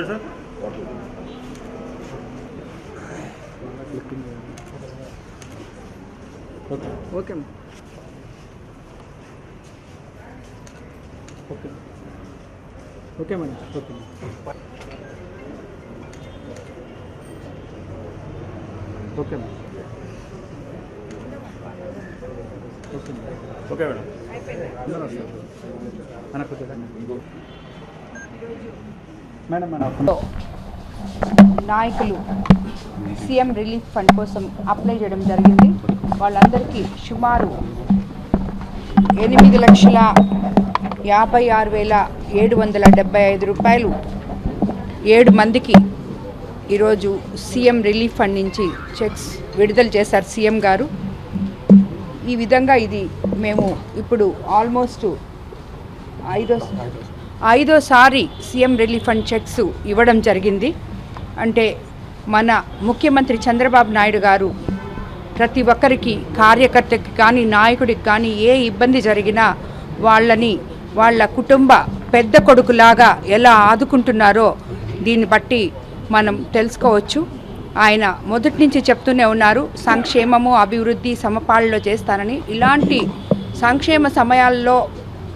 Sir okay okay okay okay madam okay okay madam okay madam madam మన నాయకులు CM relief fund కోసం apply చేయడం జరిగింది. వాళ్ళందరికీ సుమారు 8,56,775 రూపాయలు 7 మందికి ఈరోజు సీఎం రిలీఫ్ ఫండ్ నుంచి చెక్స్ విడుదల చేశారు సీఎం గారు. ఈ విధంగా ఇది మేము ఇప్పుడు ఆల్మోస్ట్ ఐదోసారి సీఎం రిలీఫ్ ఫండ్ చెక్స్ ఇవ్వడం జరిగింది. అంటే మన ముఖ్యమంత్రి చంద్రబాబు నాయుడు గారు ప్రతి ఒక్కరికి, కార్యకర్తకి కానీ నాయకుడికి కానీ ఏ ఇబ్బంది జరిగినా వాళ్ళని వాళ్ళ కుటుంబ పెద్ద కొడుకులాగా ఎలా ఆదుకుంటున్నారో దీన్ని బట్టి మనం తెలుసుకోవచ్చు. ఆయన మొదటి నుంచి చెప్తూనే ఉన్నారు, సంక్షేమము అభివృద్ధి సమపాళ్ళలో చేస్తానని. ఇలాంటి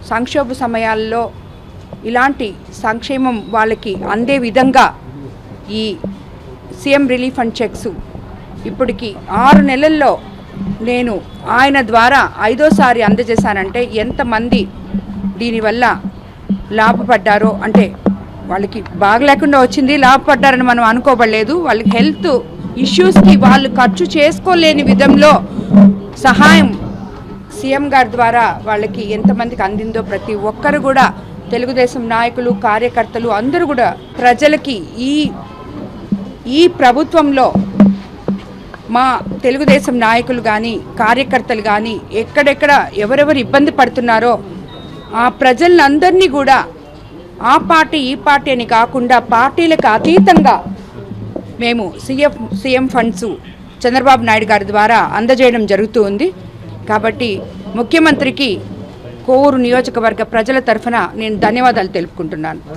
సంక్షోభ సమయాల్లో ఇలాంటి సంక్షేమం వాళ్ళకి అందే విధంగా ఈ సీఎం రిలీఫ్ ఫండ్ చెక్స్ ఇప్పటికి 6 నెలల్లో నేను ఆయన ద్వారా 5వసారి అందజేశానంటే ఎంతమంది దీనివల్ల లాభపడ్డారో, అంటే వాళ్ళకి బాగలేకుండా వచ్చింది లాభపడ్డారని మనం అనుకోబడలేదు. వాళ్ళకి హెల్త్ ఇష్యూస్కి వాళ్ళు ఖర్చు చేసుకోలేని విధంలో సహాయం సీఎం గారి ద్వారా వాళ్ళకి ఎంతమందికి అందిందో ప్రతి ఒక్కరు కూడా, తెలుగుదేశం నాయకులు, కార్యకర్తలు అందరూ కూడా ప్రజలకి ఈ ప్రభుత్వంలో మా తెలుగుదేశం నాయకులు కానీ కార్యకర్తలు కానీ ఎక్కడెక్కడ ఎవరెవరు ఇబ్బంది పడుతున్నారో ఆ ప్రజలందరినీ కూడా ఆ పార్టీ ఈ పార్టీ అని కాకుండా పార్టీలకు అతీతంగా మేము సీఎం ఫండ్స్ చంద్రబాబు నాయుడు గారి ద్వారా అందజేయడం జరుగుతూ ఉంది. కాబట్టి ముఖ్యమంత్రికి కోవూరు నియోజకవర్గ ప్రజల తరఫున నేను ధన్యవాదాలు తెలుపుకుంటున్నాను.